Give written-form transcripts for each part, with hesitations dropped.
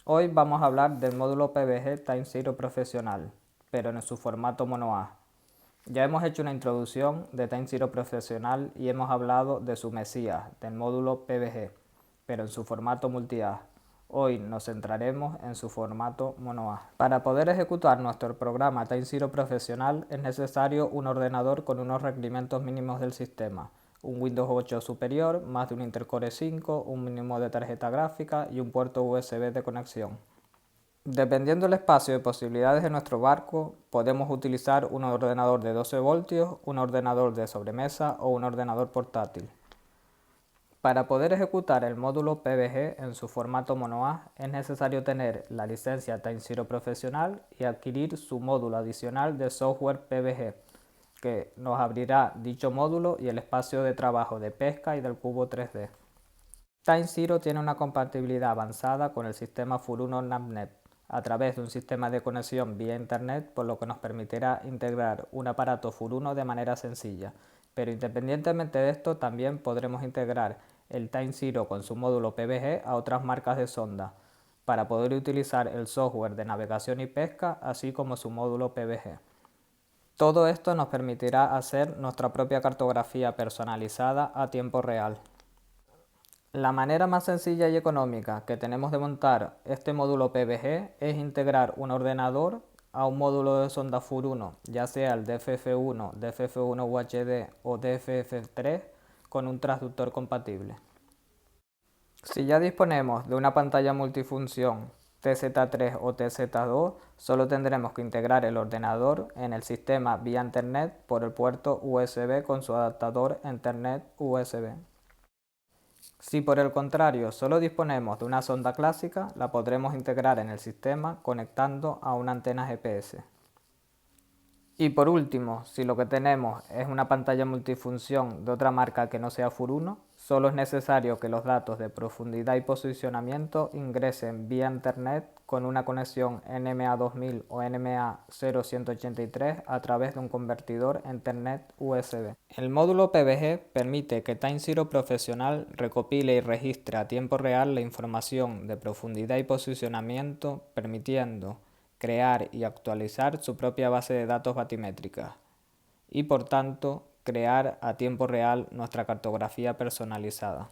Hoy vamos a hablar del módulo PVG Time Zero Profesional, pero en su formato mono A. Ya hemos hecho una introducción de Time Zero Profesional y hemos hablado de su mesías, del módulo PVG, pero en su formato multi-A. Hoy nos centraremos en su formato mono A. Para poder ejecutar nuestro programa Time Zero Profesional es necesario un ordenador con unos requerimientos mínimos del sistema: un Windows 8 superior, más de un Intel Core 5, un mínimo de tarjeta gráfica y un puerto USB de conexión. Dependiendo del espacio de posibilidades de nuestro barco, podemos utilizar un ordenador de 12 voltios, un ordenador de sobremesa o un ordenador portátil. Para poder ejecutar el módulo PVG en su formato mono A es necesario tener la licencia Time Zero Profesional y adquirir su módulo adicional de software PVG, que nos abrirá dicho módulo y el espacio de trabajo de pesca y del cubo 3D. Time Zero tiene una compatibilidad avanzada con el sistema Furuno NavNet a través de un sistema de conexión vía Internet, por lo que nos permitirá integrar un aparato Furuno de manera sencilla. Pero independientemente de esto, también podremos integrar el Time Zero con su módulo PVG a otras marcas de sonda, para poder utilizar el software de navegación y pesca, así como su módulo PVG. Todo esto nos permitirá hacer nuestra propia cartografía personalizada a tiempo real. La manera más sencilla y económica que tenemos de montar este módulo PVG es integrar un ordenador a un módulo de sonda FUR1, ya sea el DFF1, DFF1 UHD o DFF3, con un transductor compatible. Si ya disponemos de una pantalla multifunción TZ3 o TZ2, solo tendremos que integrar el ordenador en el sistema vía Internet por el puerto USB con su adaptador Ethernet USB. Si por el contrario solo disponemos de una sonda clásica, la podremos integrar en el sistema conectando a una antena GPS. Y por último, si lo que tenemos es una pantalla multifunción de otra marca que no sea FUR1, solo es necesario que los datos de profundidad y posicionamiento ingresen vía Internet con una conexión NMA 2000 o NMA 0183 a través de un convertidor Ethernet USB. El módulo PVG permite que Time Zero Profesional recopile y registre a tiempo real la información de profundidad y posicionamiento, permitiendo crear y actualizar su propia base de datos batimétrica y, por tanto, crear a tiempo real nuestra cartografía personalizada.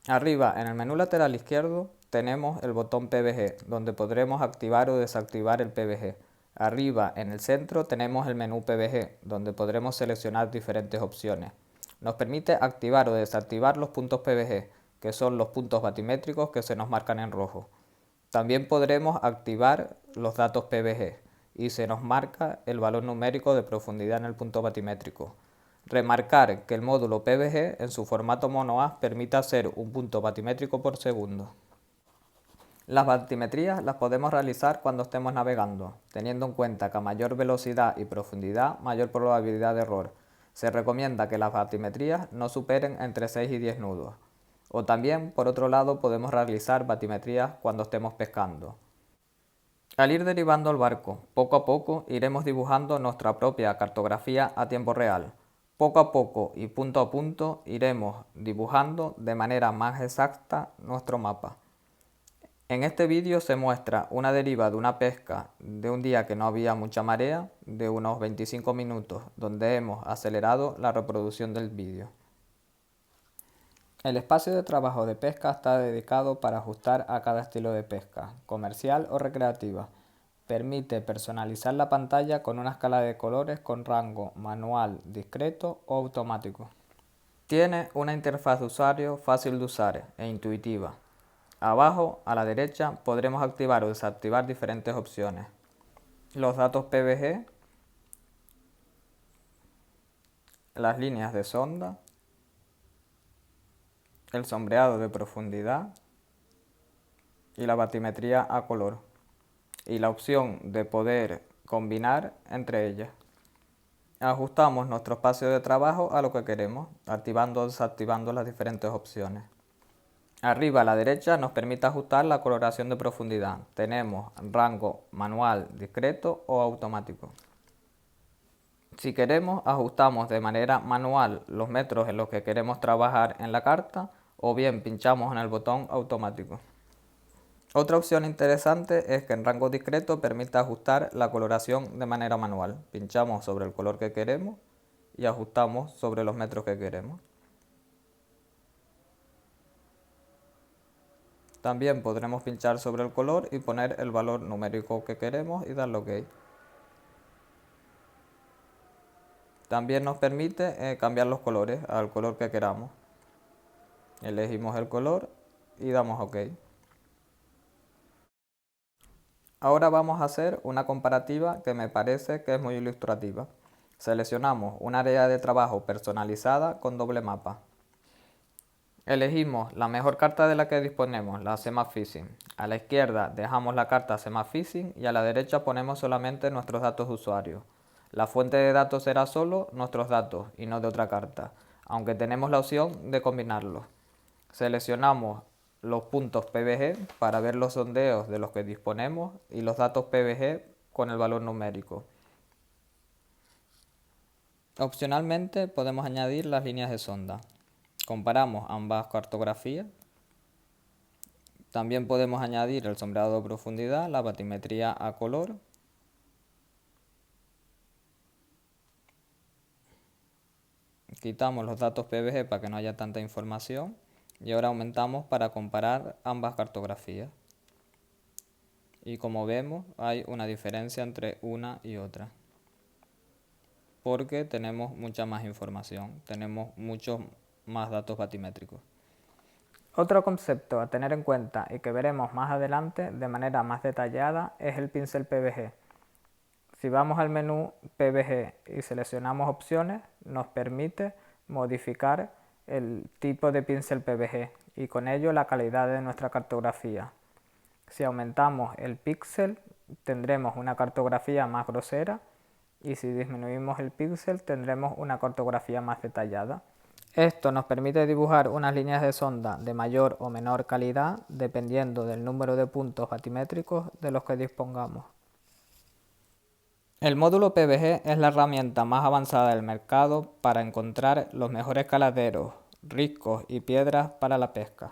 Arriba, en el menú lateral izquierdo, tenemos el botón PVG, donde podremos activar o desactivar el PVG. Arriba, en el centro, tenemos el menú PVG, donde podremos seleccionar diferentes opciones. Nos permite activar o desactivar los puntos PVG, que son los puntos batimétricos que se nos marcan en rojo. También podremos activar los datos PVG y se nos marca el valor numérico de profundidad en el punto batimétrico. Remarcar que el módulo PVG en su formato mono A permite hacer un punto batimétrico por segundo. Las batimetrías las podemos realizar cuando estemos navegando, teniendo en cuenta que a mayor velocidad y profundidad, mayor probabilidad de error. Se recomienda que las batimetrías no superen entre 6 y 10 nudos. O también, por otro lado, podemos realizar batimetrías cuando estemos pescando. Al ir derivando el barco, poco a poco iremos dibujando nuestra propia cartografía a tiempo real. Poco a poco y punto a punto iremos dibujando de manera más exacta nuestro mapa. En este vídeo se muestra una deriva de una pesca de un día que no había mucha marea, de unos 25 minutos, donde hemos acelerado la reproducción del vídeo. El espacio de trabajo de pesca está dedicado para ajustar a cada estilo de pesca, comercial o recreativa. Permite personalizar la pantalla con una escala de colores con rango manual, discreto o automático. Tiene una interfaz de usuario fácil de usar e intuitiva. Abajo, a la derecha, podremos activar o desactivar diferentes opciones. Los datos PVG, las líneas de sonda, el sombreado de profundidad y la batimetría a color, y la opción de poder combinar entre ellas. Ajustamos nuestro espacio de trabajo a lo que queremos, activando o desactivando las diferentes opciones. Arriba a la derecha nos permite ajustar la coloración de profundidad. Tenemos rango manual, discreto o automático. Si queremos, ajustamos de manera manual los metros en los que queremos trabajar en la carta, o bien pinchamos en el botón automático. Otra opción interesante es que en rango discreto permite ajustar la coloración de manera manual. Pinchamos sobre el color que queremos y ajustamos sobre los metros que queremos. También podremos pinchar sobre el color y poner el valor numérico que queremos y darle OK. También nos permite cambiar los colores al color que queramos. Elegimos el color y damos OK. Ahora vamos a hacer una comparativa que me parece que es muy ilustrativa. Seleccionamos un área de trabajo personalizada con doble mapa. Elegimos la mejor carta de la que disponemos, la CMAP Phishing. A la izquierda dejamos la carta CMAP Phishing y a la derecha ponemos solamente nuestros datos de usuario. La fuente de datos será solo nuestros datos y no de otra carta, aunque tenemos la opción de combinarlos. Seleccionamos los puntos PVG para ver los sondeos de los que disponemos y los datos PVG con el valor numérico. Opcionalmente podemos añadir las líneas de sonda. Comparamos ambas cartografías. También podemos añadir el sombreado de profundidad, la batimetría a color. Quitamos los datos PVG para que no haya tanta información. Y ahora aumentamos para comparar ambas cartografías. Y como vemos, hay una diferencia entre una y otra, porque tenemos mucha más información, tenemos muchos más datos batimétricos. Otro concepto a tener en cuenta y que veremos más adelante de manera más detallada es el pincel PVG. Si vamos al menú PVG y seleccionamos opciones, nos permite modificar el tipo de pincel PVG y con ello la calidad de nuestra cartografía. Si aumentamos el píxel, tendremos una cartografía más grosera y si disminuimos el píxel, tendremos una cartografía más detallada. Esto nos permite dibujar unas líneas de sonda de mayor o menor calidad dependiendo del número de puntos batimétricos de los que dispongamos. El módulo PVG es la herramienta más avanzada del mercado para encontrar los mejores caladeros, riscos y piedras para la pesca.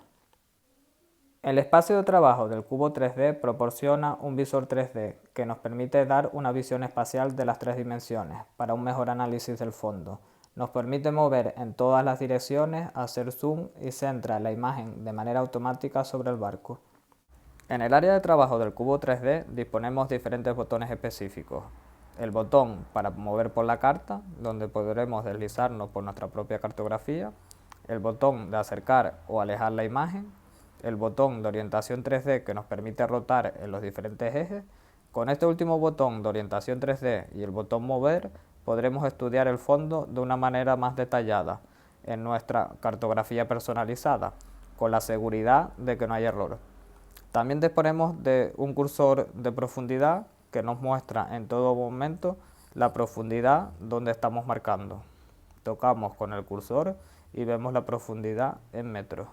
El espacio de trabajo del cubo 3D proporciona un visor 3D que nos permite dar una visión espacial de las tres dimensiones para un mejor análisis del fondo. Nos permite mover en todas las direcciones, hacer zoom y centra la imagen de manera automática sobre el barco. En el área de trabajo del cubo 3D disponemos diferentes botones específicos. El botón para mover por la carta, donde podremos deslizarnos por nuestra propia cartografía. El botón de acercar o alejar la imagen. El botón de orientación 3D que nos permite rotar en los diferentes ejes. Con este último botón de orientación 3D y el botón mover podremos estudiar el fondo de una manera más detallada en nuestra cartografía personalizada, con la seguridad de que no hay error. También disponemos de un cursor de profundidad que nos muestra en todo momento la profundidad donde estamos marcando. Tocamos con el cursor y vemos la profundidad en metros.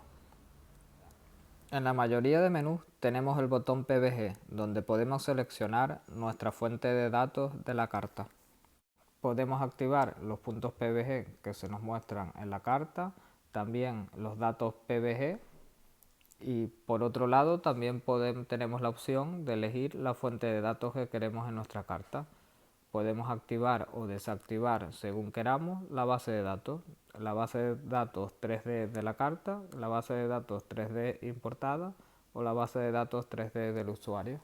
En la mayoría de menús tenemos el botón PVG, donde podemos seleccionar nuestra fuente de datos de la carta. Podemos activar los puntos PVG que se nos muestran en la carta, también los datos PVG y por otro lado también tenemos la opción de elegir la fuente de datos que queremos en nuestra carta. Podemos activar o desactivar según queramos la base de datos 3D de la carta, la base de datos 3D importada o la base de datos 3D del usuario.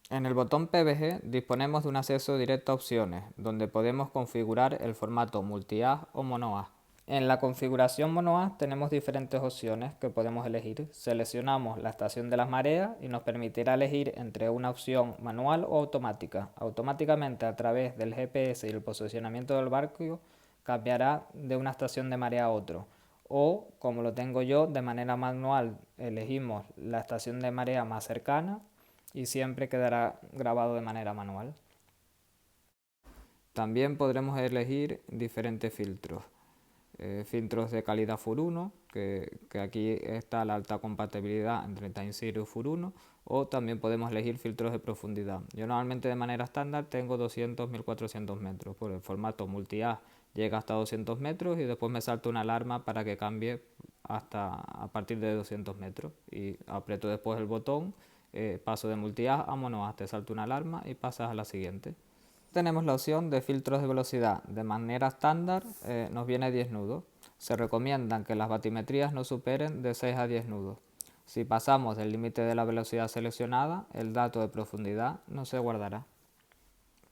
En el botón PVG disponemos de un acceso directo a opciones, donde podemos configurar el formato multi-haz o mono-haz. En la configuración mono-haz tenemos diferentes opciones que podemos elegir. Seleccionamos la estación de las mareas y nos permitirá elegir entre una opción manual o automática. Automáticamente a través del GPS y el posicionamiento del barco cambiará de una estación de marea a otro. O, como lo tengo yo, de manera manual elegimos la estación de marea más cercana y siempre quedará grabado de manera manual. También podremos elegir diferentes filtros. Filtros de calidad FUR1, que aquí está la alta compatibilidad entre TimeZero y FUR1, o también podemos elegir filtros de profundidad. Yo normalmente de manera estándar tengo 200-1400 metros, por el formato multi-haz llega hasta 200 metros y después me salta una alarma para que cambie hasta a partir de 200 metros y aprieto después el botón, paso de multi-haz a mono-haz, te salta una alarma y pasas a la siguiente. Tenemos la opción de filtros de velocidad. De manera estándar nos viene 10 nudos. Se recomiendan que las batimetrías no superen de 6 a 10 nudos. Si pasamos del límite de la velocidad seleccionada, el dato de profundidad no se guardará.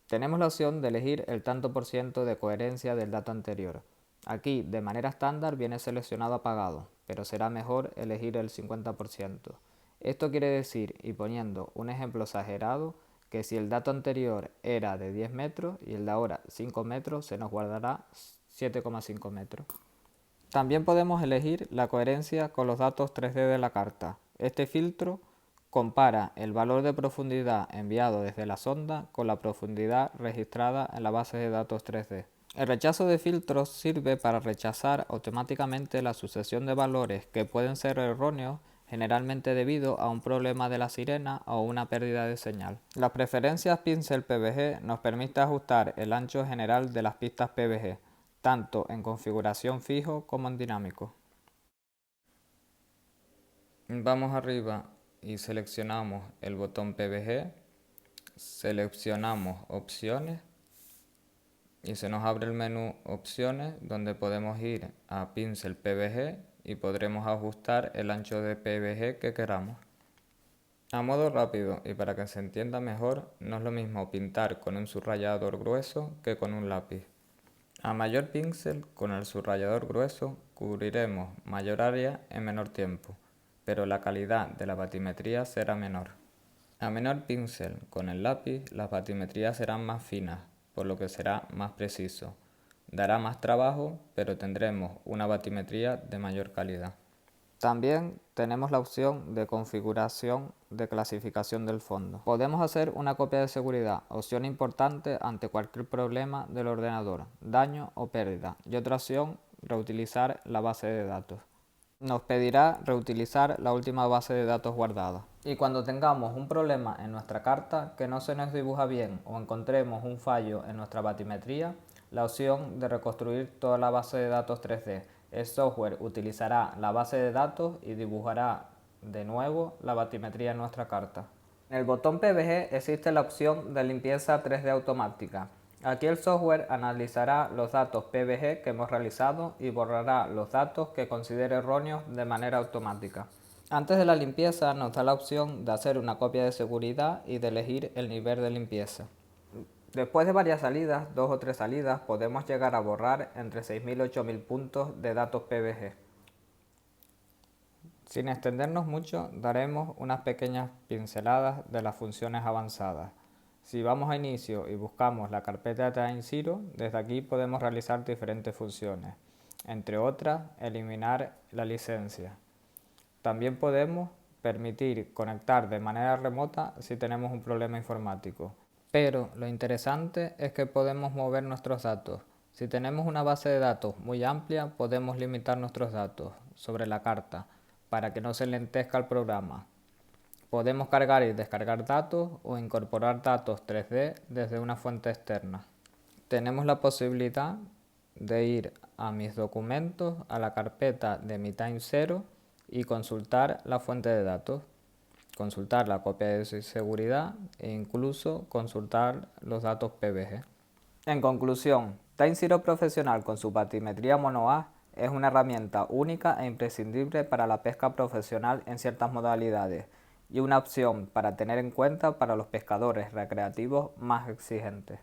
Tenemos la opción de elegir el tanto por ciento de coherencia del dato anterior. Aquí, de manera estándar, viene seleccionado apagado, pero será mejor elegir el 50%. Esto quiere decir, y poniendo un ejemplo exagerado, que si el dato anterior era de 10 metros y el de ahora 5 metros, se nos guardará 7,5 metros. También podemos elegir la coherencia con los datos 3D de la carta. Este filtro compara el valor de profundidad enviado desde la sonda con la profundidad registrada en la base de datos 3D. El rechazo de filtros sirve para rechazar automáticamente la sucesión de valores que pueden ser erróneos, generalmente debido a un problema de la sirena o una pérdida de señal. Las preferencias Pixel PBG nos permiten ajustar el ancho general de las pistas PBG, tanto en configuración fijo como en dinámico. Vamos arriba y seleccionamos el botón PBG, seleccionamos opciones y se nos abre el menú opciones donde podemos ir a Pixel PBG y podremos ajustar el ancho de PBG que queramos. A modo rápido y para que se entienda mejor, no es lo mismo pintar con un subrayador grueso que con un lápiz. A mayor píxel, con el subrayador grueso, cubriremos mayor área en menor tiempo, pero la calidad de la batimetría será menor. A menor píxel, con el lápiz, las batimetrías serán más finas, por lo que será más preciso. Dará más trabajo, pero tendremos una batimetría de mayor calidad. También tenemos la opción de configuración de clasificación del fondo. Podemos hacer una copia de seguridad, opción importante ante cualquier problema del ordenador, daño o pérdida. Y otra opción, reutilizar la base de datos. Nos pedirá reutilizar la última base de datos guardada. Y cuando tengamos un problema en nuestra carta que no se nos dibuja bien o encontremos un fallo en nuestra batimetría, la opción de reconstruir toda la base de datos 3D. El software utilizará la base de datos y dibujará de nuevo la batimetría en nuestra carta. En el botón PBG existe la opción de limpieza 3D automática. Aquí el software analizará los datos PBG que hemos realizado y borrará los datos que considere erróneos de manera automática. Antes de la limpieza nos da la opción de hacer una copia de seguridad y de elegir el nivel de limpieza. Después de varias salidas, 2 o 3 salidas, podemos llegar a borrar entre 6.000 y 8.000 puntos de datos PBG. Sin extendernos mucho, daremos unas pequeñas pinceladas de las funciones avanzadas. Si vamos a inicio y buscamos la carpeta TimeZero, desde aquí podemos realizar diferentes funciones, entre otras, eliminar la licencia. También podemos permitir conectar de manera remota si tenemos un problema informático. Pero lo interesante es que podemos mover nuestros datos. Si tenemos una base de datos muy amplia, podemos limitar nuestros datos sobre la carta para que no se lentezca el programa. Podemos cargar y descargar datos o incorporar datos 3D desde una fuente externa. Tenemos la posibilidad de ir a mis documentos, a la carpeta de mi TimeZero y consultar la fuente de datos, consultar la copia de seguridad e incluso consultar los datos PBG. En conclusión, TimeZero Profesional con su batimetría mono-haz es una herramienta única e imprescindible para la pesca profesional en ciertas modalidades y una opción para tener en cuenta para los pescadores recreativos más exigentes.